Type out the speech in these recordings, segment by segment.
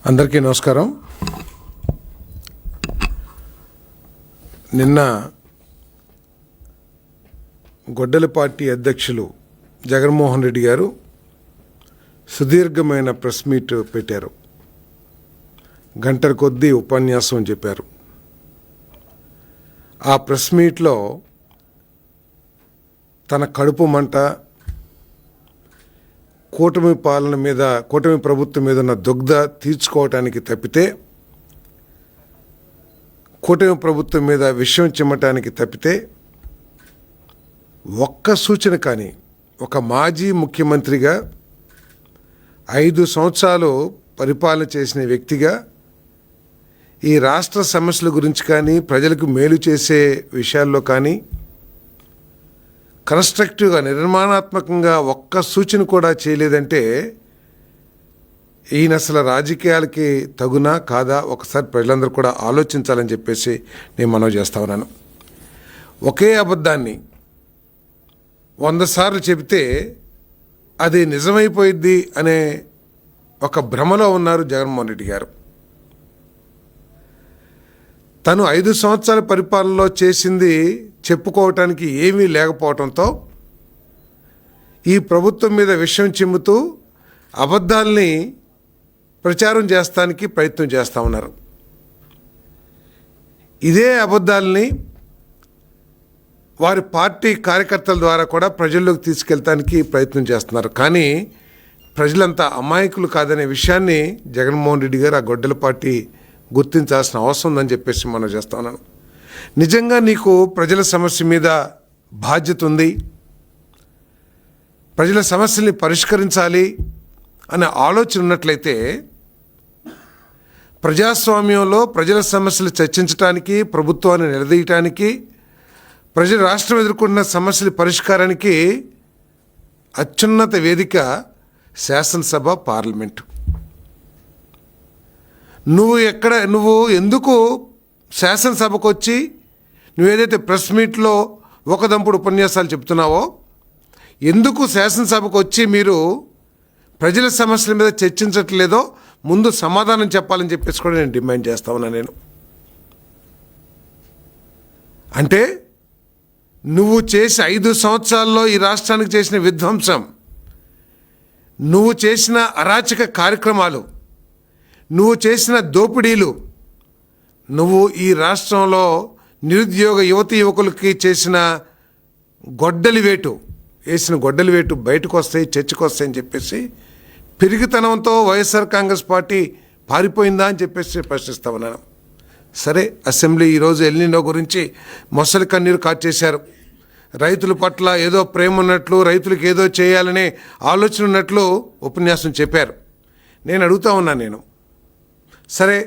అందరికీ నమస్కారం. నిన్న గొడ్డలి పార్టీ అధ్యక్షులు జగన్మోహన్ రెడ్డి గారు సుదీర్ఘమైన ప్రెస్ మీట్ పెట్టారు. గంటల కొద్దీ ఉపన్యాసం చెప్పారు. ఆ ప్రెస్ మీట్లో తన కడుపు మంట, కూటమి ప్రభుత్వం మీద ఉన్న దుగ్ధ తీర్చుకోవటానికి తప్పితే, కూటమి ప్రభుత్వం మీద విషయం చిమ్మటానికి తప్పితే ఒక్క సూచన కానీ, ఒక మాజీ ముఖ్యమంత్రిగా 5 సంవత్సరాలు పరిపాలన చేసిన వ్యక్తిగా ఈ రాష్ట్ర సమస్యల గురించి కానీ, ప్రజలకు మేలు చేసే విషయాల్లో కానీ కన్స్ట్రక్టివ్గా, నిర్మాణాత్మకంగా ఒక్క సూచన కూడా చేయలేదంటే ఈయన అసలు రాజకీయాలకి తగునా కాదా ఒకసారి ప్రజలందరూ కూడా ఆలోచించాలని చెప్పేసి నేను మనవి చేస్తా ఉన్నాను. ఒకే అబద్ధాన్ని 100 సార్లు చెబితే అది నిజమైపోయిద్ది అనే ఒక భ్రమలో ఉన్నారు జగన్మోహన్ రెడ్డి గారు. తను 5 సంవత్సరాల పరిపాలనలో చేసింది చెప్పుకోవటానికి ఏమీ లేకపోవడంతో ఈ ప్రభుత్వం మీద విషయం చిమ్ముతూ అబద్ధాలని ప్రచారం చేస్తానికి ప్రయత్నం చేస్తూ ఉన్నారు. ఇదే అబద్ధాలని వారి పార్టీ కార్యకర్తల ద్వారా కూడా ప్రజల్లోకి తీసుకెళ్తానికి ప్రయత్నం చేస్తున్నారు. కానీ ప్రజలంతా అమాయకులు కాదనే విషయాన్ని జగన్మోహన్ రెడ్డి గారు, ఆ గొడ్డల పార్టీ గుర్తించాల్సిన అవసరం ఉందని చెప్పేసి మనం చేస్తా ఉన్నాను. నిజంగా నీకు ప్రజల సమస్య మీద బాధ్యత ఉంది, ప్రజల సమస్యల్ని పరిష్కరించాలి అనే ఆలోచన ఉన్నట్లయితే ప్రజాస్వామ్యంలో ప్రజల సమస్యలు చర్చించడానికి, ప్రభుత్వాన్ని నిలదీయటానికి, రాష్ట్రం ఎదుర్కొంటున్న సమస్యల పరిష్కారానికి అత్యున్నత వేదిక శాసనసభ, పార్లమెంటు. నువ్వు ఎందుకు శాసనసభకు వచ్చి నువ్వేదైతే ప్రెస్ మీట్లో ఒకదంపుడు ఉపన్యాసాలు చెప్తున్నావో, ఎందుకు శాసనసభకు వచ్చి మీరు ప్రజల సమస్యల మీద చర్చించట్లేదో ముందు సమాధానం చెప్పాలని చెప్పేసి కూడా నేను డిమాండ్ చేస్తా ఉన్నా. అంటే నువ్వు చేసి 5 సంవత్సరాల్లో ఈ రాష్ట్రానికి చేసిన విధ్వంసం, నువ్వు చేసిన అరాచక కార్యక్రమాలు, నువ్వు చేసిన దోపిడీలు, నువ్వు ఈ రాష్ట్రంలో నిరుద్యోగ యువకులకి చేసిన వేసిన గొడ్డలి వేటు బయటకు వస్తాయి, చర్చకు వస్తాయని చెప్పేసి పిరిగితనంతో వైఎస్ఆర్ కాంగ్రెస్ పార్టీ పారిపోయిందా అని చెప్పేసి ప్రశ్నిస్తా ఉన్నాను. సరే, అసెంబ్లీ ఈరోజు ఎల్నినో గురించి మొసలి కన్నీరు కార్చేశారు. రైతుల పట్ల ఏదో ప్రేమ ఉన్నట్లు, రైతులకు ఏదో చేయాలనే ఆలోచన ఉన్నట్లు ఉపన్యాసం చెప్పారు. నేను అడుగుతా ఉన్నాను, సరే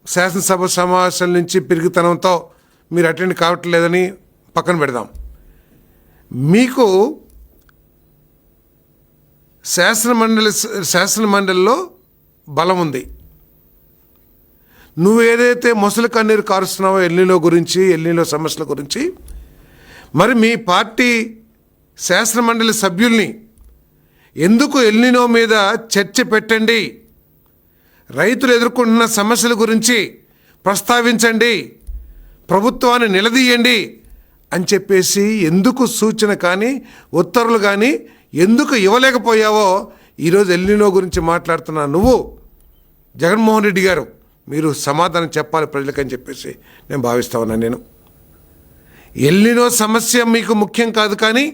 శాసనసభ సమావేశాల నుంచి పిరిగితనంతో మీరు అటెండ్ కావట్లేదని పక్కన పెడదాం. మీకు శాసనమండలిలో బలం ఉంది. నువ్వు ఏదైతే మొసలి కన్నీరు కారుస్తున్నావో ఎల్నిలో సమస్యల గురించి, మరి మీ పార్టీ శాసనమండలి సభ్యుల్ని ఎందుకు ఎల్నినో మీద చర్చ పెట్టండి, రైతులు ఎదుర్కొంటున్న సమస్యల గురించి ప్రస్తావించండి, ప్రభుత్వాన్ని నిలదీయండి అని చెప్పేసి ఎందుకు సూచన కానీ, ఉత్తర్వులు కానీ ఎందుకు ఇవ్వలేకపోయావో ఈరోజు ఎల్నినో గురించి మాట్లాడుతున్నా నువ్వు జగన్మోహన్ రెడ్డి గారు మీరు సమాధానం చెప్పాలి ప్రజలకని చెప్పేసి నేను భావిస్తా ఉన్నాను. ఎల్నినో సమస్య మీకు ముఖ్యం కాదు, కానీ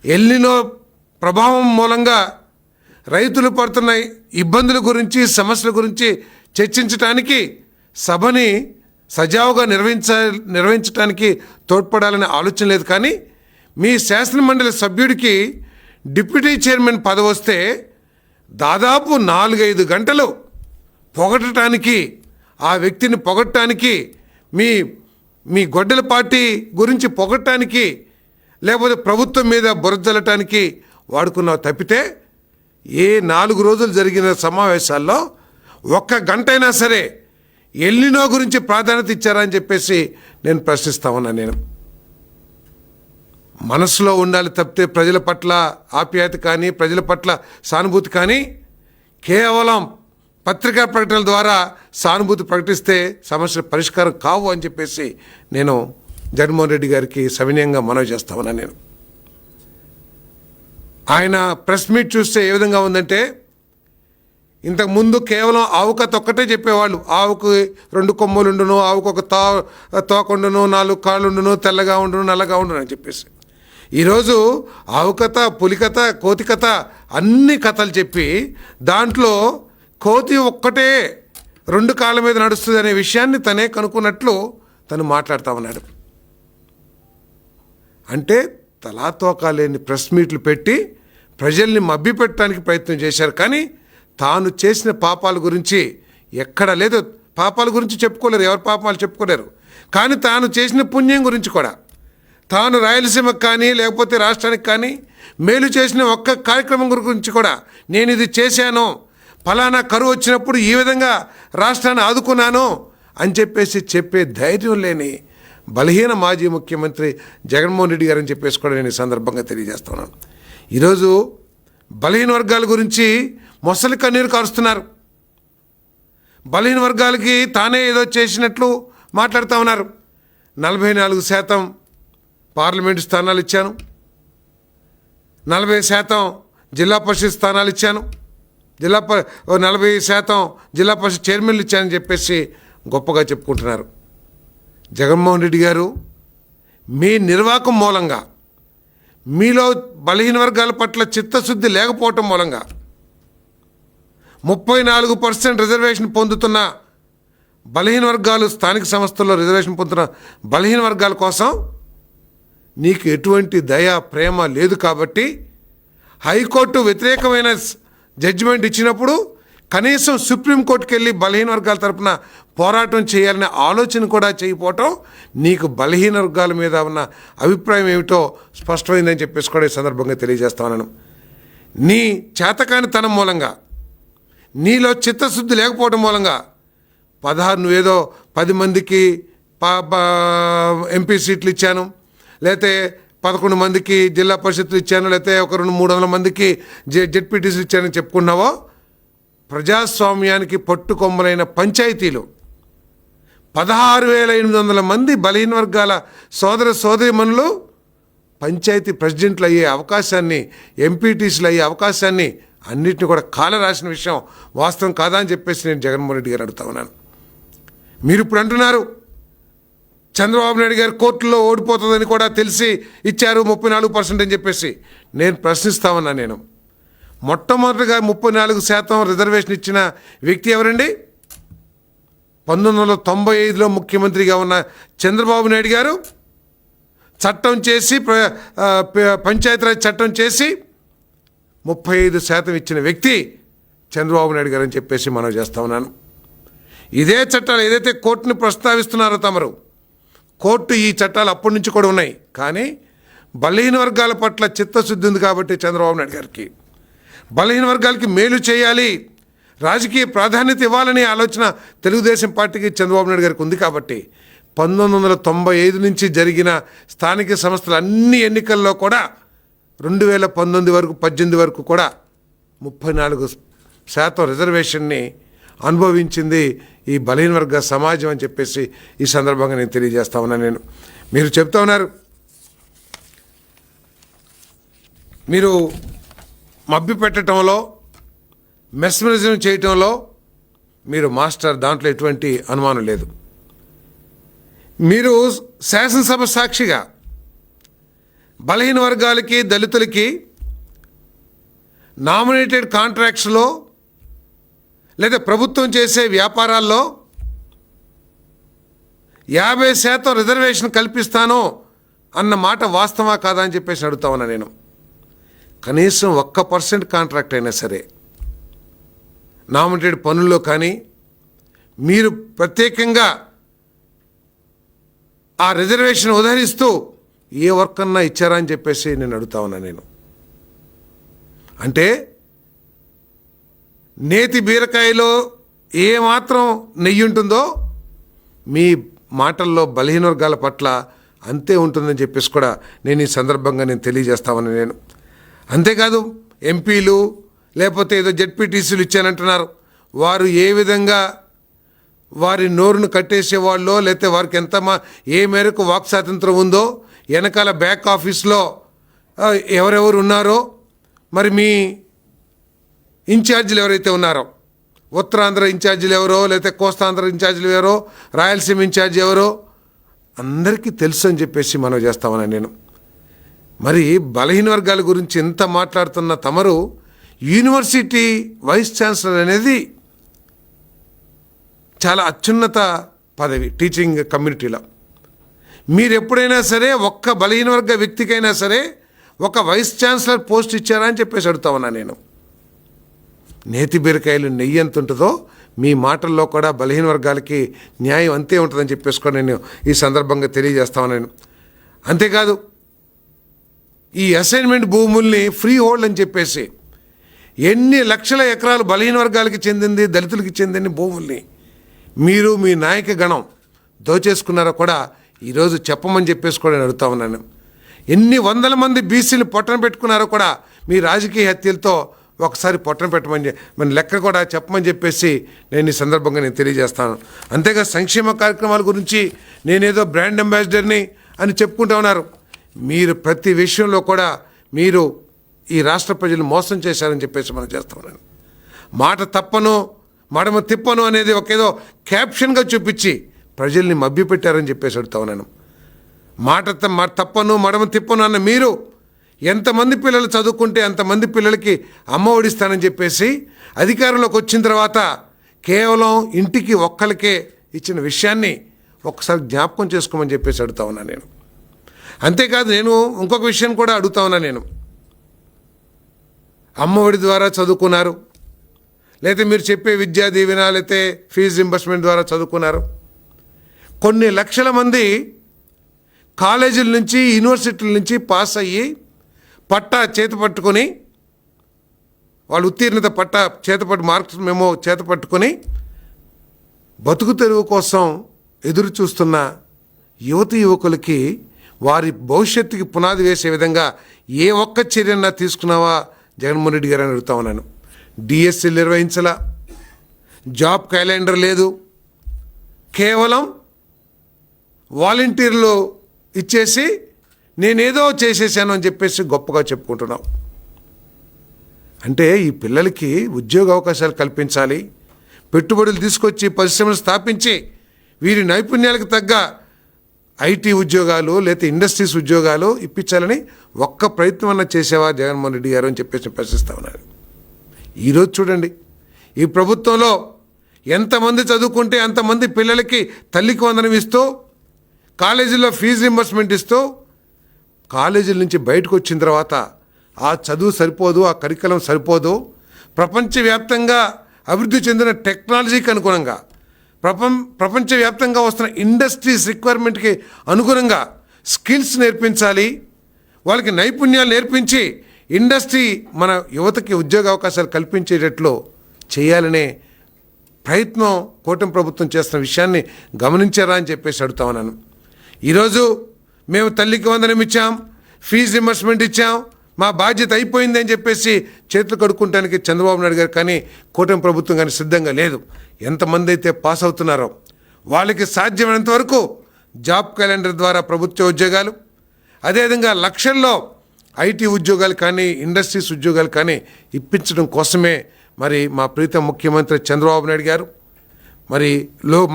ఎల్నినో ప్రభావం మూలంగా రైతులు పడుతున్న ఇబ్బందుల గురించి, సమస్యల గురించి చర్చించడానికి సభని సజావుగా నిర్వహించడానికి తోడ్పడాలనే ఆలోచన లేదు. కానీ మీ శాసనమండలి సభ్యుడికి డిప్యూటీ చైర్మన్ పదవి వస్తే దాదాపు 4-5 గంటలు పొగడటానికి, ఆ వ్యక్తిని పొగడటానికి, మీ గొడ్డల పార్టీ గురించి పొగడటానికి, లేకపోతే ప్రభుత్వం మీద బురదల్లటానికి వాడుకున్నావు తప్పితే ఏ 4 రోజులు జరిగిన సమావేశాల్లో 1 గంట అయినా సరే ఎల్నినో గురించి ప్రాధాన్యత ఇచ్చారని చెప్పేసి నేను ప్రశ్నిస్తా ఉన్నాను. మనసులో ఉండాలి తప్పితే ప్రజల పట్ల ఆప్యాయత కానీ, ప్రజల పట్ల సానుభూతి కానీ కేవలం పత్రికా ప్రకటనల ద్వారా సానుభూతి ప్రకటిస్తే సమస్యల పరిష్కారం కావు అని చెప్పేసి నేను జగన్మోహన్ రెడ్డి గారికి సవినయంగా మనవి చేస్తా ఉన్నాను. నేను ఆయన ప్రెస్ మీట్ చూస్తే ఏ విధంగా ఉందంటే, ఇంతకుముందు కేవలం ఆవు కథ ఒక్కటే చెప్పేవాళ్ళు. ఆవుకు 2 కొమ్ములు ఉండును, ఆవుకు ఒక తోకుండును, 4 కాళ్ళు ఉండును, తెల్లగా ఉండును, నల్లగా ఉండును అని చెప్పేసి ఈరోజు ఆవు కథ, పులి కథ, కోతి కథ అన్ని కథలు చెప్పి దాంట్లో కోతి ఒక్కటే 2 కాళ్ళ మీద నడుస్తుంది అనే విషయాన్ని తనే కనుక్కున్నట్లు తను మాట్లాడుతూ ఉన్నాడు. అంటే తలాతోకా లేని ప్రెస్ మీట్లు పెట్టి ప్రజల్ని మభ్యపెట్టడానికి ప్రయత్నం చేశారు. కానీ తాను చేసిన పాపాల గురించి ఎక్కడ లేదు. పాపాల గురించి చెప్పుకోలేరు, ఎవరి పాపాలు చెప్పుకోలేరు. కానీ తాను చేసిన పుణ్యం గురించి కూడా, తాను రాయలసీమకు కానీ లేకపోతే రాష్ట్రానికి కానీ మేలు చేసిన ఒక్క కార్యక్రమం గురించి కూడా, నేను ఇది చేశాను, ఫలానా కరువు వచ్చినప్పుడు ఈ విధంగా రాష్ట్రాన్ని ఆదుకున్నాను అని చెప్పేసి చెప్పే ధైర్యం లేని బలహీన మాజీ ముఖ్యమంత్రి జగన్మోహన్ రెడ్డి గారని చెప్పేసి కూడా నేను ఈ సందర్భంగా తెలియజేస్తున్నాను. ఈరోజు బలహీన వర్గాల గురించి మొసలి కన్నీరు కారుస్తున్నారు. బలహీన వర్గాలకి తానే ఏదో చేసినట్లు మాట్లాడుతూ ఉన్నారు. 44% పార్లమెంటు స్థానాలు ఇచ్చాను, 40% జిల్లా పరిషత్ స్థానాలు ఇచ్చాను, 40% జిల్లా పరిషత్ చైర్మన్లు ఇచ్చానని చెప్పేసి గొప్పగా చెప్పుకుంటున్నారు. జగన్మోహన్ రెడ్డి గారు మీ నిర్వాహకం మూలంగా, మీలో బలహీన వర్గాల పట్ల చిత్తశుద్ధి లేకపోవటం మూలంగా 34% రిజర్వేషన్ పొందుతున్న బలహీన వర్గాలు, స్థానిక సంస్థల్లో రిజర్వేషన్ పొందుతున్న బలహీన వర్గాల కోసం నీకు ఎటువంటి దయ ప్రేమ లేదు. కాబట్టి హైకోర్టు వ్యతిరేకమైన జడ్జిమెంట్ ఇచ్చినప్పుడు కనీసం సుప్రీంకోర్టుకి వెళ్ళి బలహీన వర్గాల తరపున పోరాటం చేయాలనే ఆలోచన కూడా చేయకపోవటం నీకు బలహీన వర్గాల మీద ఉన్న అభిప్రాయం ఏమిటో స్పష్టమైందని చెప్పేసి కూడా ఈ సందర్భంగా తెలియజేస్తా ఉన్నాను. నీ చేతకానితనం మూలంగా, నీలో చిత్తశుద్ధి లేకపోవడం మూలంగా 16 నువ్వేదో 10 మందికి ఎంపీ సీట్లు ఇచ్చాను, లేకపోతే 11 మందికి జిల్లా పరిషత్తులు ఇచ్చాను, లేకపోతే ఒక 200-300 మందికి జెడ్పీటీసీలు ఇచ్చానని చెప్పుకున్నావో, ప్రజాస్వామ్యానికి పట్టుకొమ్మలైన పంచాయతీలు 16,800 మంది బలహీన వర్గాల సోదర సోదరీమణులు పంచాయతీ ప్రెసిడెంట్లు అయ్యే అవకాశాన్ని, ఎంపీటీసీలు అయ్యే అవకాశాన్ని అన్నిటిని కూడా కాల రాసిన విషయం వాస్తవం కాదా అని చెప్పేసి నేను జగన్మోహన్ రెడ్డి గారు అడుగుతా ఉన్నాను. మీరు ఇప్పుడు అంటున్నారు చంద్రబాబు నాయుడు గారు కోర్టులో ఓడిపోతుందని కూడా తెలిసి ఇచ్చారు 34% అని చెప్పేసి. నేను ప్రశ్నిస్తా ఉన్నా. నేను మొట్టమొదటిగా 34% రిజర్వేషన్ ఇచ్చిన వ్యక్తి ఎవరండి? 1995లో ముఖ్యమంత్రిగా ఉన్న చంద్రబాబు నాయుడు గారు చట్టం చేసి, పంచాయతీరాజ్ చట్టం చేసి 35% ఇచ్చిన వ్యక్తి చంద్రబాబు నాయుడు గారు అని చెప్పేసి మనం చేస్తా ఉన్నాను. ఇదే చట్టాలు ఏదైతే కోర్టుని ప్రస్తావిస్తున్నారో తమరు, కోర్టు ఈ చట్టాలు అప్పటి నుంచి కూడా ఉన్నాయి. కానీ బలహీన వర్గాల పట్ల చిత్తశుద్ధి ఉంది కాబట్టి చంద్రబాబు నాయుడు గారికి బలహీన వర్గాలకి మేలు చేయాలి, రాజకీయ ప్రాధాన్యత ఇవ్వాలనే ఆలోచన తెలుగుదేశం పార్టీకి చంద్రబాబు నాయుడు గారికి ఉంది. కాబట్టి 1995 నుంచి జరిగిన స్థానిక సంస్థల అన్ని ఎన్నికల్లో కూడా 2019 వరకు 18 వరకు కూడా 34% రిజర్వేషన్ని అనుభవించింది ఈ బలహీన వర్గ సమాజం అని చెప్పేసి ఈ సందర్భంగా నేను తెలియజేస్తా ఉన్నాను. మీరు చెప్తా ఉన్నారు, మీరు మభ్య పెట్టడంలో, మెస్మరిజం చేయటంలో మీరు మాస్టర్, దాంట్లో ఎటువంటి అనుమానం లేదు. మీరు శాసనసభ సాక్షిగా బలహీన వర్గాలకి, దళితులకి నామినేటెడ్ కాంట్రాక్ట్స్లో లేదా ప్రభుత్వం చేసే వ్యాపారాల్లో 50% రిజర్వేషన్ కల్పిస్తాను అన్న మాట వాస్తవా కాదా అని చెప్పేసి అడుగుతా ఉన్నా నేను. కనీసం 1% కాంట్రాక్ట్ అయినా సరే నామినేటెడ్ పనుల్లో కానీ మీరు ప్రత్యేకంగా ఆ రిజర్వేషన్ ఉదహరిస్తూ ఏ వర్క్ అన్నా ఇచ్చారా అని చెప్పేసి నేను అడుగుతా ఉన్నా నేను. అంటే నేతి బీరకాయలో ఏమాత్రం నెయ్యి ఉంటుందో మీ మాటల్లో బలహీన వర్గాల పట్ల అంతే ఉంటుందని చెప్పేసి కూడా నేను ఈ సందర్భంగా నేను తెలియజేస్తామని నేను. అంతేకాదు ఎంపీలు లేకపోతే ఏదో జెడ్పీటీసీలు ఇచ్చానంటున్నారు, వారు ఏ విధంగా వారి నోరును కట్టేసేవాళ్ళో, లేకపోతే వారికి ఏ మేరకు వాక్ స్వాతంత్రం ఉందో, వెనకాల బ్యాక్ ఆఫీస్లో ఎవరెవరు ఉన్నారో, మరి మీ ఇన్ఛార్జీలు ఎవరైతే ఉన్నారో, ఉత్తరాంధ్ర ఇన్ఛార్జీలు ఎవరో, లేకపోతే కోస్తాంధ్ర ఇన్ఛార్జీలు ఎవరో, రాయలసీమ ఇన్ఛార్జి ఎవరో అందరికీ తెలుసు అని చెప్పేసి మనం చేస్తామని నేను. మరి బలహీన వర్గాల గురించి ఎంత మాట్లాడుతున్న తమరు యూనివర్సిటీ వైస్ ఛాన్సలర్ అనేది చాలా అత్యున్నత పదవి టీచింగ్ కమ్యూనిటీలో. మీరు ఎప్పుడైనా సరే ఒక్క బలహీన వర్గ వ్యక్తికైనా సరే ఒక వైస్ ఛాన్సలర్ పోస్ట్ ఇచ్చారా అని చెప్పేసి అడుగుతా ఉన్నా నేను. నేతి బీరకాయలు నెయ్యి ఎంత ఉంటుందో మీ మాటల్లో కూడా బలహీన వర్గాలకి న్యాయం అంతే ఉంటుందని చెప్పేసి కూడా నేను ఈ సందర్భంగా తెలియజేస్తాను నేను. అంతేకాదు ఈ అసైన్మెంట్ భూముల్ని ఫ్రీ హోల్డ్ అని చెప్పేసి ఎన్ని లక్షల ఎకరాలు బలహీన వర్గాలకి చెందింది, దళితులకి చెందిన భూముల్ని మీరు మీ నాయక గణం దోచేసుకున్నారో కూడా ఈరోజు చెప్పమని చెప్పేసి కూడా నేను అడుగుతా ఉన్నాను. ఎన్ని వందల మంది బీసీలు పొట్టన పెట్టుకున్నారో కూడా మీ రాజకీయ హత్యలతో ఒకసారి పొట్టన పెట్టమని మన లెక్క కూడా చెప్పమని చెప్పేసి నేను ఈ సందర్భంగా నేను తెలియజేస్తాను. అంతేగా సంక్షేమ కార్యక్రమాల గురించి నేనేదో బ్రాండ్ అంబాసిడర్ని అని చెప్పుకుంటూ ఉన్నారు. మీరు ప్రతి విషయంలో కూడా మీరు ఈ రాష్ట్ర ప్రజలు మోసం చేశారని చెప్పేసి మనం చేస్తా ఉన్నాను. మాట తప్పను మడమ తిప్పను అనేది ఒకేదో క్యాప్షన్గా చూపించి ప్రజల్ని మభ్యపెట్టారని చెప్పేసి అడుగుతా ఉన్నాను. మాట తప్పను మడమ తిప్పను అన్న మీరు ఎంతమంది పిల్లలు చదువుకుంటే అంతమంది పిల్లలకి అమ్మ ఒడిస్తానని చెప్పేసి అధికారంలోకి వచ్చిన తర్వాత కేవలం ఇంటికి ఒక్కరికే ఇచ్చిన విషయాన్ని ఒక్కసారి జ్ఞాపకం చేసుకోమని చెప్పేసి అడుగుతా ఉన్నాను నేను. అంతేకాదు నేను ఇంకొక విషయం కూడా అడుగుతా ఉన్నా నేను. అమ్మ ఒడి ద్వారా చదువుకున్నారు, లేకపోతే మీరు చెప్పే విద్యా దీవెన లేకపోతే ఫీజు రింబర్స్మెంట్ ద్వారా చదువుకున్నారు. కొన్ని లక్షల మంది కాలేజీల నుంచి యూనివర్సిటీల నుంచి పాస్ అయ్యి పట్టా చేతి పట్టుకొని వాళ్ళు ఉత్తీర్ణత పట్టా చేతపట్టు మార్క్స్ మేము చేత పట్టుకొని బతుకు తెరువు కోసం ఎదురు చూస్తున్న యువతి యువకులకి వారి భవిష్యత్తుకి పునాది వేసే విధంగా ఏ ఒక్క చర్యన్నా తీసుకున్నావా జగన్మోహన్ రెడ్డి గారు అని అడుగుతా ఉన్నాను. డిఎస్సీలు నిర్వహించలా, జాబ్ క్యాలెండర్ లేదు, కేవలం వాలంటీర్లు ఇచ్చేసి నేనేదో చేసేసాను అని చెప్పేసి గొప్పగా చెప్పుకుంటున్నాం. అంటే ఈ పిల్లలకి ఉద్యోగ అవకాశాలు కల్పించాలి, పెట్టుబడులు తీసుకొచ్చి పరిశ్రమలు స్థాపించి వీరి నైపుణ్యాలకు తగ్గ ఐటీ ఉద్యోగాలు లేకపోతే ఇండస్ట్రీస్ ఉద్యోగాలు ఇప్పించాలని ఒక్క ప్రయత్నం అన్న చేసేవా జగన్మోహన్ రెడ్డి గారు అని చెప్పేసి ప్రశ్నిస్తా ఉన్నారు. ఈరోజు చూడండి ఈ ప్రభుత్వంలో ఎంతమంది చదువుకుంటే అంతమంది పిల్లలకి తల్లికి వందనం ఇస్తూ, కాలేజీల్లో ఫీజు రింబర్స్మెంట్ ఇస్తూ, కాలేజీల నుంచి బయటకు వచ్చిన తర్వాత ఆ చదువు సరిపోదు, ఆ కరికులం సరిపోదు, ప్రపంచవ్యాప్తంగా అభివృద్ధి చెందిన టెక్నాలజీకి అనుగుణంగా ప్రపంచవ్యాప్తంగా వస్తున్న ఇండస్ట్రీస్ రిక్వైర్మెంట్కి అనుగుణంగా స్కిల్స్ నేర్పించాలి, వాళ్ళకి నైపుణ్యాలు నేర్పించి ఇండస్ట్రీ మన యువతకి ఉద్యోగ అవకాశాలు కల్పించేటట్లు చేయాలనే ప్రయత్నం కూటమి ప్రభుత్వం చేస్తున్న విషయాన్ని గమనించారా అని చెప్పేసి అడుగుతా ఉన్నాను. ఈరోజు మేము తల్లికి వందనం ఇచ్చాం, ఫీజు రింబర్స్మెంట్ ఇచ్చాం, మా బాధ్యత అయిపోయింది అని చెప్పేసి చేతులు కడుక్కుంటానికి చంద్రబాబు నాయుడు గారు కానీ కూటమి ప్రభుత్వం కానీ సిద్ధంగా లేదు. ఎంతమంది అయితే పాస్ అవుతున్నారో వాళ్ళకి సాధ్యమైనంత వరకు జాబ్ క్యాలెండర్ ద్వారా ప్రభుత్వ ఉద్యోగాలు, అదేవిధంగా లక్షల్లో ఐటీ ఉద్యోగాలు కానీ ఇండస్ట్రీస్ ఉద్యోగాలు కానీ ఇప్పించడం కోసమే మరి మా ప్రీతం ముఖ్యమంత్రి చంద్రబాబు నాయుడు గారు, మరి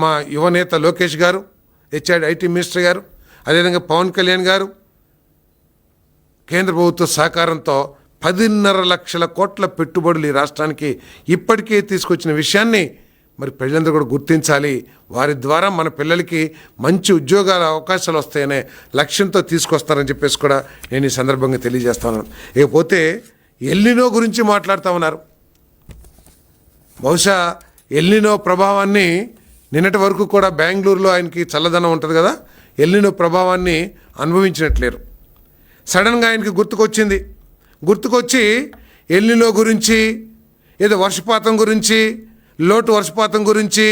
మా యువనేత లోకేష్ గారు, ఐటీ మినిస్టర్ గారు, అదేవిధంగా పవన్ కళ్యాణ్ గారు కేంద్ర ప్రభుత్వ సహకారంతో 10.5 లక్షల కోట్ల పెట్టుబడులు ఈ రాష్ట్రానికి ఇప్పటికే తీసుకొచ్చిన విషయాన్ని మరి ప్రజలందరూ కూడా గుర్తించాలి. వారి ద్వారా మన పిల్లలకి మంచి ఉద్యోగాల అవకాశాలు వస్తాయనే లక్ష్యంతో తీసుకొస్తారని చెప్పేసి కూడా నేను ఈ సందర్భంగా తెలియజేస్తాను. ఇకపోతే ఎల్నినో గురించి మాట్లాడుతూ ఉన్నారు. బహుశా ఎల్నినో ప్రభావాన్ని నిన్నటి వరకు కూడా బెంగళూరులో ఆయనకి చల్లదనం ఉంటుంది కదా, ఎల్నినో ప్రభావాన్ని అనుభవించినట్లేరు. సడన్గా ఆయనకి గుర్తుకొచ్చి ఎల్నినో గురించి, ఏదో వర్షపాతం గురించి, లోటు వర్షపాతం గురించి,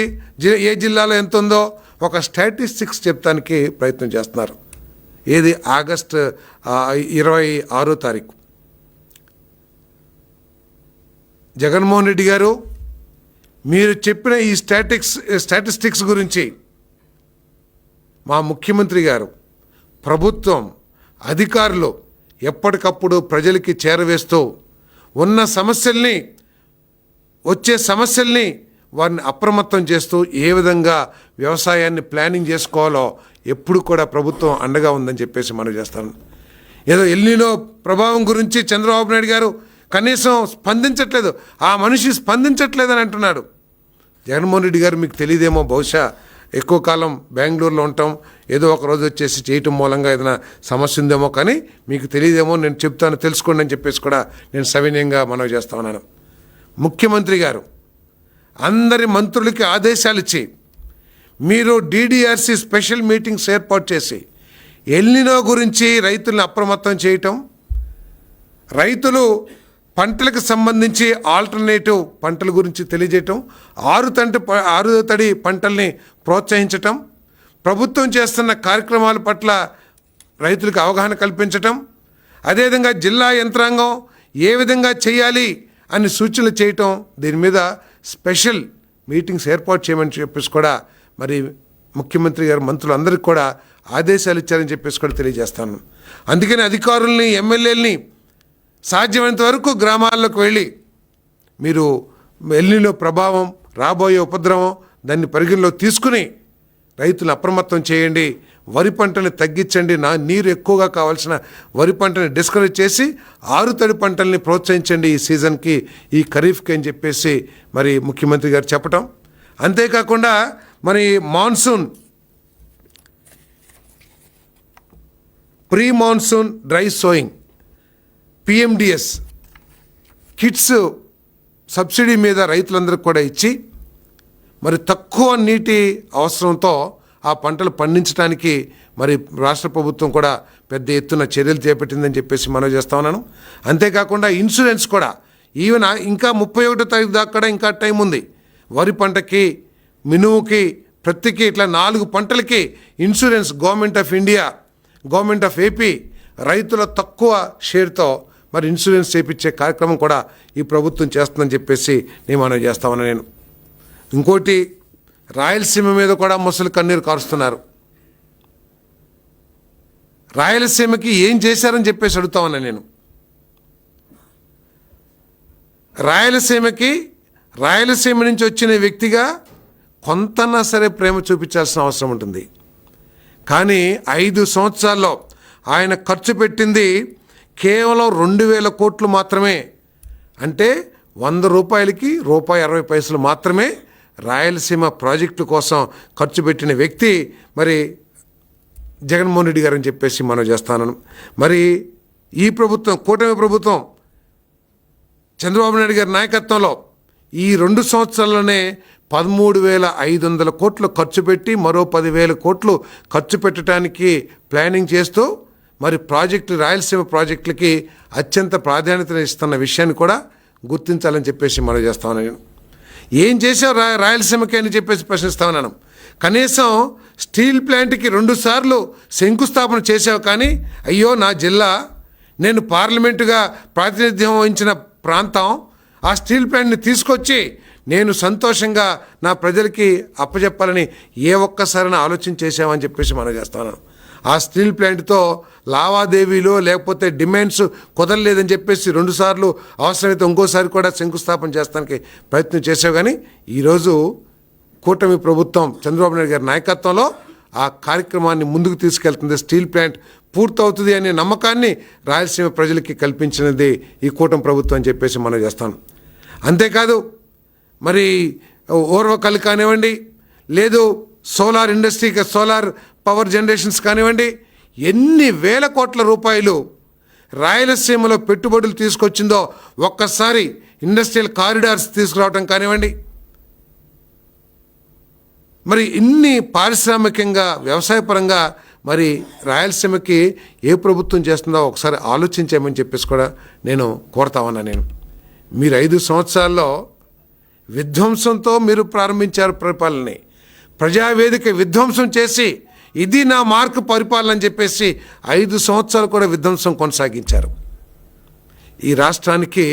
ఏ జిల్లాలో ఎంత ఉందో ఒక స్టాటిస్టిక్స్ చెప్తానికి ప్రయత్నం చేస్తున్నారు. ఏది ఆగస్టు 26వ తారీఖు జగన్మోహన్ రెడ్డి గారు మీరు చెప్పిన ఈ స్టాటిస్టిక్స్ గురించి మా ముఖ్యమంత్రి గారు, ప్రభుత్వం, అధికారులు ఎప్పటికప్పుడు ప్రజలకి చేరవేస్తూ ఉన్న వచ్చే సమస్యల్ని వారిని అప్రమత్తం చేస్తూ ఏ విధంగా వ్యవసాయాన్ని ప్లానింగ్ చేసుకోవాలో ఎప్పుడు కూడా ప్రభుత్వం అండగా ఉందని చెప్పేసి మనం చేస్తాను. ఏదో ఎల్నినో ప్రభావం గురించి చంద్రబాబు నాయుడు గారు కనీసం స్పందించట్లేదు, ఆ మనిషి స్పందించట్లేదని అంటున్నాడు. జగన్మోహన్ రెడ్డి గారు మీకు తెలియదేమో, బహుశా ఎక్కువ కాలం బెంగళూరులో ఉంటాం, ఏదో ఒక రోజు వచ్చేసి చేయటం మూలంగా ఏదైనా సమస్య ఉందేమో, కానీ మీకు తెలియదేమో, నేను చెప్తాను, తెలుసుకోండి అని చెప్పేసి కూడా నేను సవినయంగా మనవి చేస్తా ఉన్నాను. ముఖ్యమంత్రి గారు అందరి మంత్రులకి ఆదేశాలు ఇచ్చి మీరు DDRC స్పెషల్ మీటింగ్స్ ఏర్పాటు చేసి ఎల్నినో గురించి రైతులను అప్రమత్తం చేయటం, రైతులు పంటలకు సంబంధించి ఆల్టర్నేటివ్ పంటల గురించి తెలియజేయటం, ఆరు తడి పంటల్ని ప్రోత్సహించటం, ప్రభుత్వం చేస్తున్న కార్యక్రమాల పట్ల రైతులకు అవగాహన కల్పించటం, అదేవిధంగా జిల్లా యంత్రాంగం ఏ విధంగా చేయాలి అని సూచనలు చేయటం, దీని మీద స్పెషల్ మీటింగ్స్ ఏర్పాటు చేయమని చెప్పేసి కూడా మరి ముఖ్యమంత్రి గారు మంత్రులందరికీ కూడా ఆదేశాలు ఇచ్చారని చెప్పేసి కూడా తెలియజేస్తాను. అందుకని అధికారుల్ని, ఎమ్మెల్యేలని సాధ్యమైనంత వరకు గ్రామాల్లోకి వెళ్ళి మీరు ఎల్నినో ప్రభావం, రాబోయే ఉపద్రవం దాన్ని పరిగణలో తీసుకుని రైతులు అప్రమత్తం చేయండి, వరి పంటని తగ్గించండి, నీరు ఎక్కువగా కావాల్సిన వరి పంటని డిస్కరేజ్ చేసి ఆరుతడి పంటల్ని ప్రోత్సహించండి ఈ సీజన్కి, ఈ ఖరీఫ్కి అని చెప్పేసి మరి ముఖ్యమంత్రి గారు చెప్పటం. అంతేకాకుండా మరి monsoon, pre monsoon dry sowing, PMDS kits subsidy మీద రైతులందరికీ కూడా ఇచ్చి మరి తక్కువ నీటి అవసరంతో ఆ పంటలు పండించడానికి మరి రాష్ట్ర ప్రభుత్వం కూడా పెద్ద ఎత్తున చర్యలు చేపట్టిందని చెప్పేసి మనం చేస్తా ఉన్నాను. అంతేకాకుండా ఇన్సూరెన్స్ కూడా ఈవెన్ ఇంకా 31వ తారీఖు దాకా కూడా ఇంకా టైం ఉంది. వరి పంటకి, మినుముకి, ప్రతికి ఇట్లా 4 పంటలకి insurance government of India, government of AP రైతుల తక్కువ షేర్తో మరి ఇన్సూరెన్స్ చేయించే కార్యక్రమం కూడా ఈ ప్రభుత్వం చేస్తుందని చెప్పేసి నేను మనం చేస్తామని నేను. ఇంకోటి, రాయలసీమ మీద కూడా ముసలి కన్నీరు కారుస్తున్నారు. రాయలసీమకి ఏం చేశారని చెప్పేసి అడుగుతామన్నా నేను. రాయలసీమ నుంచి వచ్చిన వ్యక్తిగా కొంతన్నా సరే ప్రేమ చూపించాల్సిన అవసరం ఉంటుంది. కానీ 5 సంవత్సరాల్లో ఆయన ఖర్చు పెట్టింది కేవలం 2,000 కోట్లు మాత్రమే. అంటే 100 రూపాయలకి ₹1.60 మాత్రమే రాయలసీమ ప్రాజెక్టు కోసం ఖర్చు పెట్టిన వ్యక్తి మరి జగన్మోహన్ రెడ్డి గారు అని చెప్పేసి మనం చేస్తాను. మరి ఈ ప్రభుత్వం, కూటమి ప్రభుత్వం, చంద్రబాబు నాయుడు గారి నాయకత్వంలో ఈ 2 సంవత్సరాల్లోనే 13,500 కోట్లు ఖర్చు పెట్టి మరో 10,000 కోట్లు ఖర్చు పెట్టడానికి ప్లానింగ్ చేస్తూ మరి రాయలసీమ ప్రాజెక్టులకి అత్యంత ప్రాధాన్యత ఇస్తున్న విషయాన్ని కూడా గుర్తించాలని చెప్పేసి మనం చేస్తాను. నేను ఏం చేసావు రాయలసీమకి అని చెప్పేసి ప్రశ్నిస్తా ఉన్నాను. కనీసం స్టీల్ ప్లాంట్కి 2 సార్లు శంకుస్థాపన చేసావు, కానీ అయ్యో నా జిల్లా, నేను పార్లమెంటుగా ప్రాతినిధ్యం వహించిన ప్రాంతం, ఆ స్టీల్ ప్లాంట్ని తీసుకొచ్చి నేను సంతోషంగా నా ప్రజలకి అప్పచెప్పాలని ఏ ఒక్కసారైనా ఆలోచన చేసామని చెప్పేసి మనం చేస్తాను. ఆ స్టీల్ ప్లాంట్తో లావాదేవీలు లేకపోతే డిమాండ్స్ కుదరలేదని చెప్పేసి 2 సార్లు, అవసరమైతే ఇంకోసారి కూడా శంకుస్థాపన చేస్తానికి ప్రయత్నం చేసావు. కానీ ఈరోజు కూటమి ప్రభుత్వం చంద్రబాబు నాయుడు గారి నాయకత్వంలో ఆ కార్యక్రమాన్ని ముందుకు తీసుకెళ్తుంది. స్టీల్ ప్లాంట్ పూర్తవుతుంది అనే నమ్మకాన్ని రాయలసీమ ప్రజలకి కల్పించినది ఈ కూటమి ప్రభుత్వం అని చెప్పేసి మనం చేస్తాను. అంతేకాదు మరి ఓర్వకల్ కానివ్వండి, లేదు సోలార్ ఇండస్ట్రీకి, సోలార్ పవర్ జనరేషన్స్ కానివ్వండి, ఎన్ని వేల కోట్ల రూపాయలు రాయలసీమలో పెట్టుబడులు తీసుకొచ్చిందో ఒక్కసారి ఇండస్ట్రియల్ కారిడార్స్ తీసుకురావడం కానివ్వండి, మరి ఇన్ని పారిశ్రామికంగా, వ్యవసాయపరంగా మరి రాయలసీమకి ఏ ప్రభుత్వం చేస్తుందో ఒకసారి ఆలోచించామని చెప్పేసి కూడా నేను కోరుతా ఉన్నా. మీరు 5 సంవత్సరాల్లో విధ్వంసంతో మీరు ప్రారంభించారు పరిపాలనని, ప్రజావేదిక విధ్వంసం చేసి ఇది నా మార్కు పరిపాలన అని చెప్పేసి 5 సంవత్సరాలు కూడా విధ్వంసం కొనసాగించారు. ఈ రాష్ట్రానికి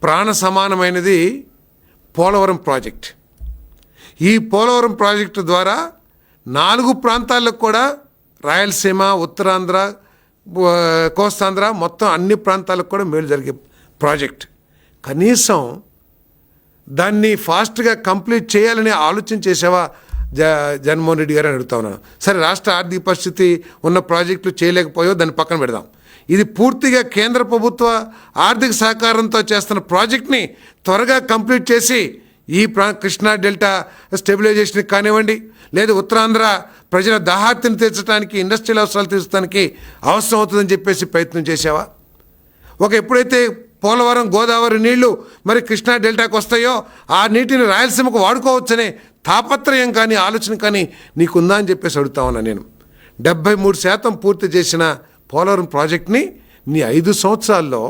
ప్రాణ సమానమైనది పోలవరం ప్రాజెక్ట్. ఈ పోలవరం ప్రాజెక్టు ద్వారా 4 ప్రాంతాలకు కూడా రాయలసీమ, ఉత్తరాంధ్ర, కోస్తాంధ్ర మొత్తం అన్ని ప్రాంతాలకు కూడా మేలు జరిగే ప్రాజెక్ట్. కనీసం దాన్ని ఫాస్ట్గా కంప్లీట్ చేయాలని ఆలోచన చేసావా జగన్మోహన్ రెడ్డి గారు అని అడుగుతా ఉన్నాను. సరే, రాష్ట్ర ఆర్థిక పరిస్థితి ఉన్న ప్రాజెక్టులు చేయలేకపోయో దాన్ని పక్కన పెడదాం. ఇది పూర్తిగా కేంద్ర ప్రభుత్వ ఆర్థిక సహకారంతో చేస్తున్న ప్రాజెక్ట్ని త్వరగా కంప్లీట్ చేసి ఈ కృష్ణా డెల్టా స్టెబిలైజేషన్కి కానివ్వండి, లేదా ఉత్తరాంధ్ర ప్రజల దాహార్తిని తీర్చడానికి, ఇండస్ట్రియల్ అవసరాలు తీర్చడానికి అవసరం అవుతుందని చెప్పేసి ప్రయత్నం చేసావా? ఎప్పుడైతే పోలవరం గోదావరి నీళ్లు మరి కృష్ణా డెల్టాకు వస్తాయో ఆ నీటిని రాయలసీమకు వాడుకోవచ్చనే తాపత్రయం కానీ ఆలోచన కానీ నీకుందా అని చెప్పేసి అడుగుతా ఉన్నా నేను. 73% పూర్తి చేసిన పోలవరం ప్రాజెక్ట్ని నీ 5 సంవత్సరాల్లో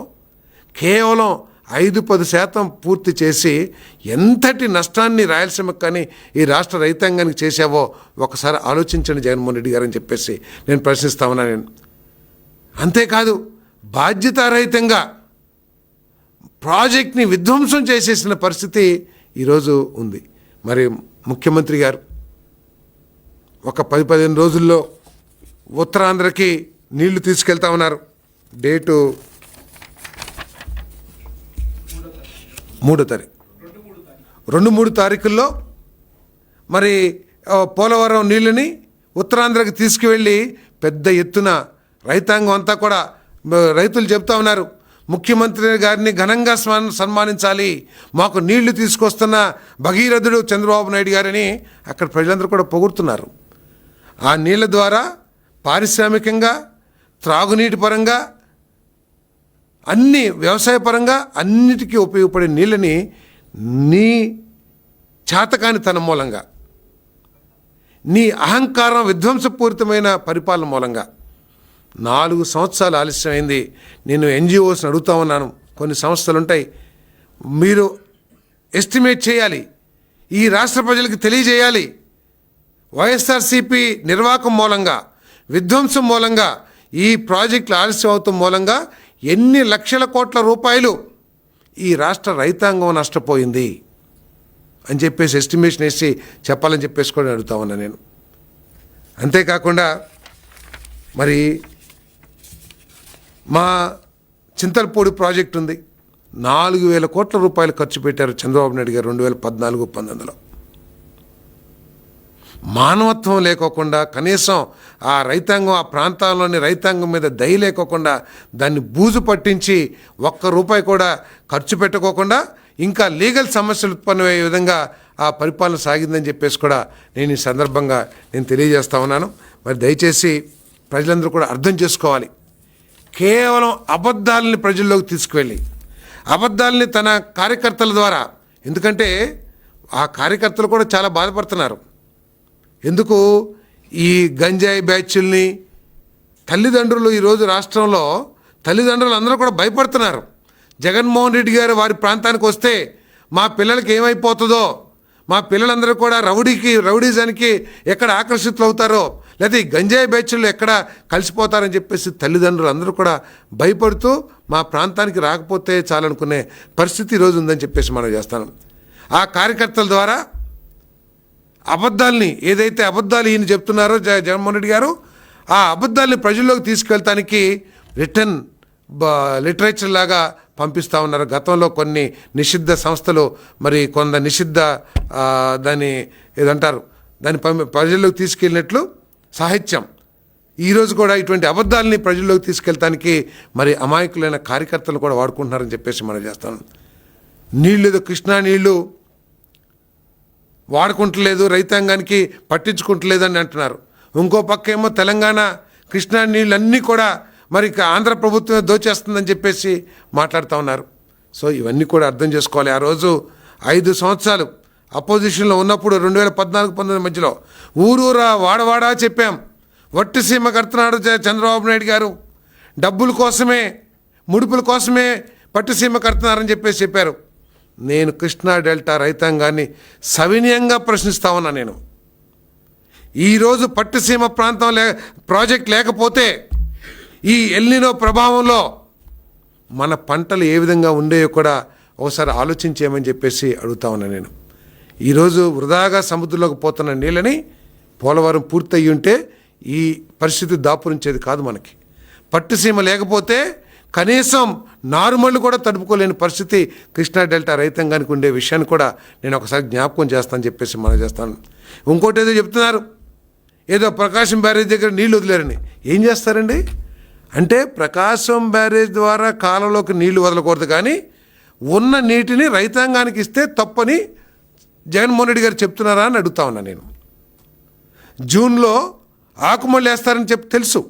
కేవలం 5-10% పూర్తి చేసి ఎంతటి నష్టాన్ని రాయలసీమకు కానీ ఈ రాష్ట్ర రైతాంగానికి చేసావో ఒకసారి ఆలోచించండి జగన్మోహన్ రెడ్డి గారు అని చెప్పేసి నేను ప్రశ్నిస్తా ఉన్నా నేను. అంతేకాదు, బాధ్యతారహితంగా ప్రాజెక్ట్ని విధ్వంసం చేసేసిన పరిస్థితి ఈరోజు ఉంది. మరి ముఖ్యమంత్రి గారు ఒక 10-15 రోజుల్లో ఉత్తరాంధ్రకి నీళ్లు తీసుకెళ్తా ఉన్నారు. డేటు 3వ తారీఖు, 2-3 తారీఖుల్లో మరి పోలవరం నీళ్ళని ఉత్తరాంధ్రకి తీసుకువెళ్ళి పెద్ద ఎత్తున రైతాంగం అంతా కూడా రైతులు చెప్తా ఉన్నారు, ముఖ్యమంత్రి గారిని ఘనంగా సన్మానించాలి, మాకు నీళ్లు తీసుకొస్తున్న భగీరథుడు చంద్రబాబు నాయుడు గారని అక్కడ ప్రజలందరూ కూడా పొగుడుతున్నారు. ఆ నీళ్ల ద్వారా పారిశ్రామికంగా, త్రాగునీటి పరంగా, అన్ని వ్యవసాయ పరంగా అన్నిటికీ ఉపయోగపడే నీళ్ళని నీ చేతకానితనం మూలంగా, నీ అహంకారం, విధ్వంసపూరితమైన పరిపాలన మూలంగా 4 సంవత్సరాలు ఆలస్యమైంది. నేను ఎన్జిఓస్ని అడుగుతా ఉన్నాను, కొన్ని సంస్థలు ఉంటాయి, మీరు ఎస్టిమేట్ చేయాలి, ఈ రాష్ట్ర ప్రజలకు తెలియజేయాలి, వైఎస్ఆర్సీపీ నిర్వాహకం మూలంగా, విధ్వంసం మూలంగా, ఈ ప్రాజెక్టులు ఆలస్యం అవుతాం మూలంగా ఎన్ని లక్షల కోట్ల రూపాయలు ఈ రాష్ట్ర రైతాంగం నష్టపోయింది అని చెప్పేసి ఎస్టిమేషన్ వేసి చెప్పాలని చెప్పేసి కూడా అడుగుతా ఉన్నా నేను. అంతేకాకుండా మరి మా చింతలపూడి ప్రాజెక్ట్ ఉంది, 4,000 కోట్ల రూపాయలు ఖర్చు పెట్టారు చంద్రబాబు నాయుడు గారు 2014-19లో. మానవత్వం లేకోకుండా, కనీసం ఆ రైతాంగం, ఆ ప్రాంతాల్లోని రైతాంగం మీద దయ లేకోకుండా దాన్ని బూజు పట్టించి ₹1 కూడా ఖర్చు పెట్టుకోకుండా ఇంకా లీగల్ సమస్యలు ఉత్పన్నమయ్యే విధంగా ఆ పరిపాలన సాగిందని చెప్పేసి కూడా నేను ఈ సందర్భంగా తెలియజేస్తా ఉన్నాను. మరి దయచేసి ప్రజలందరూ కూడా అర్థం చేసుకోవాలి, కేవలం అబద్ధాలని ప్రజల్లోకి తీసుకువెళ్ళి, అబద్ధాలని తన కార్యకర్తల ద్వారా, ఎందుకంటే ఆ కార్యకర్తలు కూడా చాలా బాధపడుతున్నారు. ఎందుకు ఈ గంజాయి బ్యాచ్ల్ని తల్లిదండ్రులు ఈరోజు రాష్ట్రంలో తల్లిదండ్రులు అందరూ కూడా భయపడుతున్నారు. జగన్మోహన్ రెడ్డి గారు వారి ప్రాంతానికి వస్తే మా పిల్లలకి ఏమైపోతుందో, మా పిల్లలందరూ కూడా రౌడీజానికి ఎక్కడ ఆకర్షితులు అవుతారో, లేకపోతే ఈ గంజాయి బ్యాచ్లు ఎక్కడ కలిసిపోతారని చెప్పేసి తల్లిదండ్రులు అందరూ కూడా భయపడుతూ మా ప్రాంతానికి రాకపోతే చాలనుకునే పరిస్థితి ఈరోజు ఉందని చెప్పేసి మనం చేస్తాను. ఆ కార్యకర్తల ద్వారా అబద్ధాలని, ఏదైతే అబద్ధాలు ఈయన చెప్తున్నారో జగన్మోహన్ రెడ్డి గారు, ఆ అబద్ధాలని ప్రజల్లోకి తీసుకెళ్తానికి రిటర్న్ లిటరేచర్ లాగా పంపిస్తూ ఉన్నారు. గతంలో కొన్ని నిషిద్ధ సంస్థలు మరి కొంత నిషిద్ధ దాన్ని ఏదంటారు దాన్ని ప్రజల్లోకి తీసుకెళ్ళినట్లు సాహిత్యం, ఈరోజు కూడా ఇటువంటి అబద్ధాలని ప్రజల్లోకి తీసుకెళ్తానికి మరి అమాయకులైన కార్యకర్తలు కూడా వాడుకుంటున్నారని చెప్పేసి మనం చేస్తాను. నీళ్ళు, కృష్ణా నీళ్లు వాడుకుంటలేదు, రైతాంగానికి పట్టించుకుంటలేదు అని అంటున్నారు. ఇంకో పక్క ఏమో తెలంగాణ కృష్ణా నీళ్ళన్నీ కూడా మరి ఆంధ్ర ప్రభుత్వమే దోచేస్తుందని చెప్పేసి మాట్లాడుతూ ఉన్నారు. సో ఇవన్నీ కూడా అర్థం చేసుకోవాలి. ఆ రోజు 5 సంవత్సరాలు అపోజిషన్లో ఉన్నప్పుడు 2014-19 మధ్యలో ఊరూరా వాడవాడా చెప్పాం, వట్టిసీమ కడుతున్నాడు చంద్రబాబు నాయుడు గారు, డబ్బుల కోసమే, ముడుపుల కోసమే పట్టిసీమ కడుతున్నారని చెప్పేసి చెప్పారు. నేను కృష్ణా డెల్టా రైతాంగాన్ని సవినయంగా ప్రశ్నిస్తా ఉన్నా. నేను ఈరోజు పట్టిసీమ ప్రాంతం ప్రాజెక్ట్ లేకపోతే ఈ ఎల్నినో ప్రభావంలో మన పంటలు ఏ విధంగా ఉండేవో కూడా ఒకసారి ఆలోచించేయమని చెప్పేసి అడుగుతా ఉన్నా నేను. ఈరోజు వృధాగా సముద్రంలోకి పోతున్న నీళ్ళని పోలవరం పూర్తయి ఉంటే ఈ పరిస్థితి దాపురించేది కాదు. మనకి పట్టుసీమ లేకపోతే కనీసం నారుమళ్ళు కూడా తడుపుకోలేని పరిస్థితి కృష్ణా డెల్టా రైతాంగానికి ఉండే విషయాన్ని కూడా నేను ఒకసారి జ్ఞాపకం చేస్తానని చెప్పేసి మనం చేస్తాను. ఇంకోటి ఏదో చెప్తున్నారు, ఏదో ప్రకాశం బ్యారేజ్ దగ్గర నీళ్లు వదిలేరని. ఏం చేస్తారండి? అంటే ప్రకాశం బ్యారేజ్ ద్వారా కాలంలోకి నీళ్లు వదలకూడదు, కానీ ఉన్న నీటిని రైతాంగానికి ఇస్తే తప్పని జగన్మోహన్ రెడ్డి గారు చెప్తున్నారా అని అడుగుతా ఉన్నా నేను. జూన్లో ఆకుమళ్ళు వేస్తారని చెప్పి తెలుసు.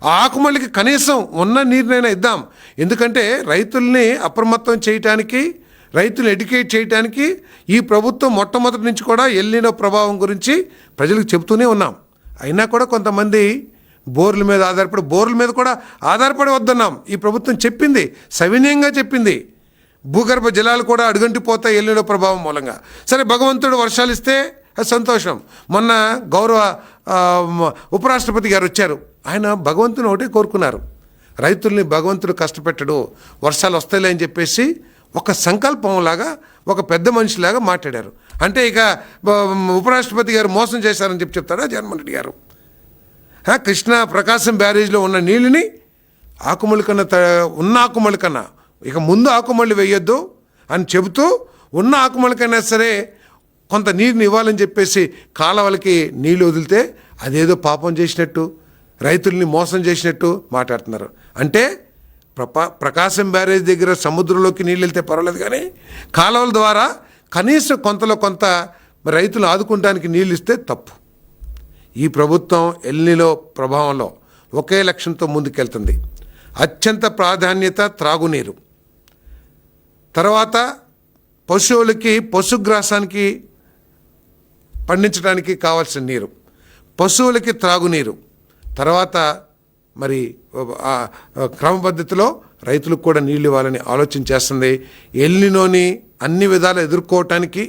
ఆ ఆకుమళ్ళకి కనీసం ఉన్న నీరునైనా ఇద్దాం. ఎందుకంటే రైతుల్ని అప్రమత్తం చేయటానికి, రైతులు ఎడ్యుకేట్ చేయడానికి ఈ ప్రభుత్వం మొట్టమొదటి నుంచి కూడా ఎల్నినో ప్రభావం గురించి ప్రజలకు చెబుతూనే ఉన్నాం. అయినా కూడా కొంతమంది బోర్ల మీద కూడా ఆధారపడి వద్దన్నాం. ఈ ప్రభుత్వం చెప్పింది, సవినయంగా చెప్పింది, భూగర్భ జలాలు కూడా అడుగంటిపోతాయి ఎల్నినో ప్రభావం మూలంగా. సరే, భగవంతుడు వర్షాలు ఇస్తే సంతోషం. మొన్న గౌరవ ఉపరాష్ట్రపతి గారు వచ్చారు. ఆయన భగవంతుని ఒకటే కోరుకున్నారు, రైతుల్ని భగవంతుడు కష్టపెట్టడు, వర్షాలు వస్తాయిలే అని చెప్పేసి ఒక సంకల్పంలాగా, ఒక పెద్ద మనిషిలాగా మాట్లాడారు. అంటే ఇక ఉపరాష్ట్రపతి గారు మోసం చేశారని చెప్తారా జగన్మోహన్ రెడ్డి గారు? కృష్ణా ప్రకాశం బ్యారేజ్లో ఉన్న నీళ్ళని ఉన్న ఆకుమళ్ళ కన్నా ఇక ముందు ఆకుమళ్ళు వేయొద్దు అని చెబుతూ, ఉన్న ఆకుమళ్ళకైనా సరే కొంత నీరుని ఇవ్వాలని చెప్పేసి కాలవలకి నీళ్లు వదిలితే అదేదో పాపం చేసినట్టు, రైతుల్ని మోసం చేసినట్టు మాట్లాడుతున్నారు. అంటే ప్రకాశం బ్యారేజ్ దగ్గర సముద్రంలోకి నీళ్ళు వెళ్తే పర్వాలేదు, కానీ కాలువల ద్వారా కనీసం కొంతలో కొంత రైతులు ఆదుకుంటానికి నీళ్ళు ఇస్తే తప్పు. ఈ ప్రభుత్వం ఎల్నినో ప్రభావంలో ఒకే లక్ష్యంతో ముందుకెళ్తుంది. అత్యంత ప్రాధాన్యత త్రాగునీరు, తర్వాత పశువులకి పశుగ్రాసానికి పండించడానికి కావాల్సిన నీరు, పశువులకి త్రాగునీరు, తర్వాత మరి క్రమపద్ధతిలో రైతులకు కూడా నీళ్ళు ఇవ్వాలని ఆలోచన చేస్తుంది. ఎల్నినోని అన్ని విధాలు ఎదుర్కోవటానికి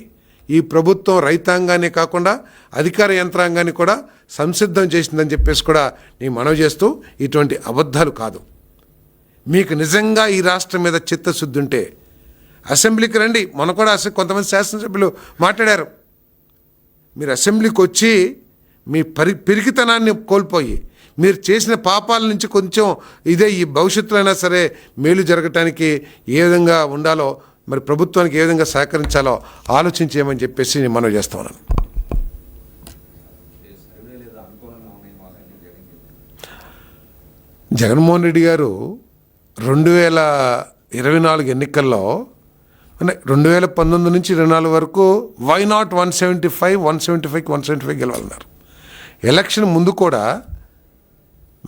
ఈ ప్రభుత్వం రైతాంగాన్ని కాకుండా అధికార యంత్రాంగాన్ని కూడా సంసిద్ధం చేసిందని చెప్పేసి కూడా నేను మనవి చేస్తూ, ఇటువంటి అబద్ధాలు కాదు. మీకు నిజంగా ఈ రాష్ట్రం మీద చిత్తశుద్ధి ఉంటే అసెంబ్లీకి రండి. మొన్న కూడా కొంతమంది శాసనసభ్యులు మాట్లాడారు. మీరు అసెంబ్లీకి వచ్చి మీ పిరికితనాన్ని కోల్పోయి మీరు చేసిన పాపాల నుంచి కొంచెం ఈ భవిష్యత్తులో అయినా సరే మేలు జరగటానికి ఏ విధంగా ఉండాలో, మరి ప్రభుత్వానికి ఏ విధంగా సహకరించాలో ఆలోచించేయమని చెప్పేసి నేను మనవి చేస్తా ఉన్నాను. జగన్మోహన్ రెడ్డి గారు 2024 ఎన్నికల్లో, అంటే 2019 నుంచి 2024 వరకు వై నాట్ 175 గెలవాలన్నారు. ఎలక్షన్ ముందు కూడా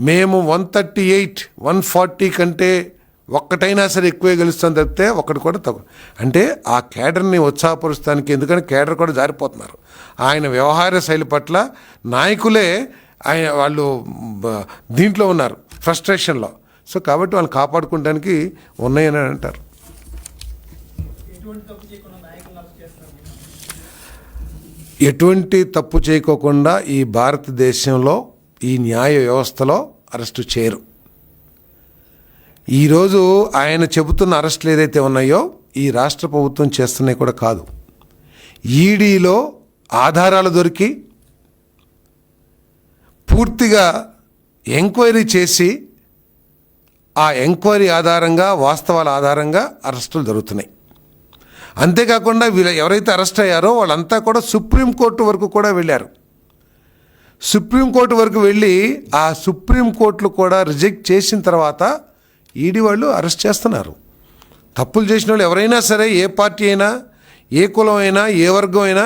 మేము 138, 140 కంటే ఒక్కటైనా సరే ఎక్కువే గెలుస్తాం తప్పితే ఒక్కటి కూడా తక్కువ. అంటే ఆ కేడర్ని ఉత్సాహపరుస్తానికి, ఎందుకంటే కేడర్ కూడా జారిపోతున్నారు. ఆయన వ్యవహార శైలి పట్ల నాయకులే వాళ్ళు దీంట్లో ఉన్నారు, ఫ్రస్ట్రేషన్లో. సో కాబట్టి వాళ్ళని కాపాడుకోవడానికి ఉన్నాయని అంటారు. ఎటువంటి తప్పు చేయకోకుండా ఈ భారతదేశంలో ఈ న్యాయ వ్యవస్థలో అరెస్టు చేయరు. ఈరోజు ఆయన చెబుతున్న అరెస్టులు ఏదైతే ఉన్నాయో ఈ రాష్ట్ర ప్రభుత్వం చేస్తున్నాయి కూడా కాదు. ఈడీలో ఆధారాలు దొరికి పూర్తిగా ఎంక్వైరీ చేసి ఆ ఎంక్వైరీ ఆధారంగా, వాస్తవాల ఆధారంగా అరెస్టులు జరుగుతున్నాయి. అంతేకాకుండా వీళ్ళు ఎవరైతే అరెస్ట్ అయ్యారో వాళ్ళంతా కూడా సుప్రీంకోర్టు వరకు కూడా వెళ్ళారు. సుప్రీంకోర్టు వరకు వెళ్ళి ఆ సుప్రీంకోర్టులు కూడా రిజెక్ట్ చేసిన తర్వాత ఈడీ వాళ్ళు అరెస్ట్ చేస్తున్నారు. తప్పులు చేసిన వాళ్ళు ఎవరైనా సరే, ఏ పార్టీ అయినా, ఏ కులం అయినా, ఏ వర్గం అయినా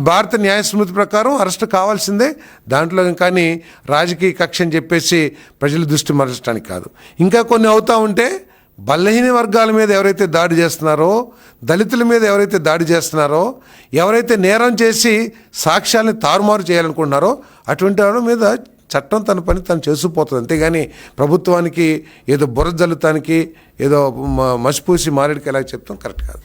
భారత న్యాయ స్మృతి ప్రకారం అరెస్ట్ కావాల్సిందే. దాంట్లో కానీ రాజకీయ కక్ష అని చెప్పేసి ప్రజల దృష్టి మరల్చడానికి కాదు. ఇంకా కొన్ని అవుతూ ఉంటే బలహీన వర్గాల మీద ఎవరైతే దాడి చేస్తున్నారో, దళితుల మీద ఎవరైతే దాడి చేస్తున్నారో, ఎవరైతే నేరం చేసి సాక్ష్యాలను తారుమారు చేయాలనుకుంటున్నారో అటువంటి వాళ్ళ మీద చట్టం తన పని తను చేసుకుపోతుంది. అంతేగాని ప్రభుత్వానికి ఏదో బుర్ర జల్లుతానికి, ఏదో మసిపూసి మారేడికి ఎలా చెప్తాం కరెక్ట్ కాదు.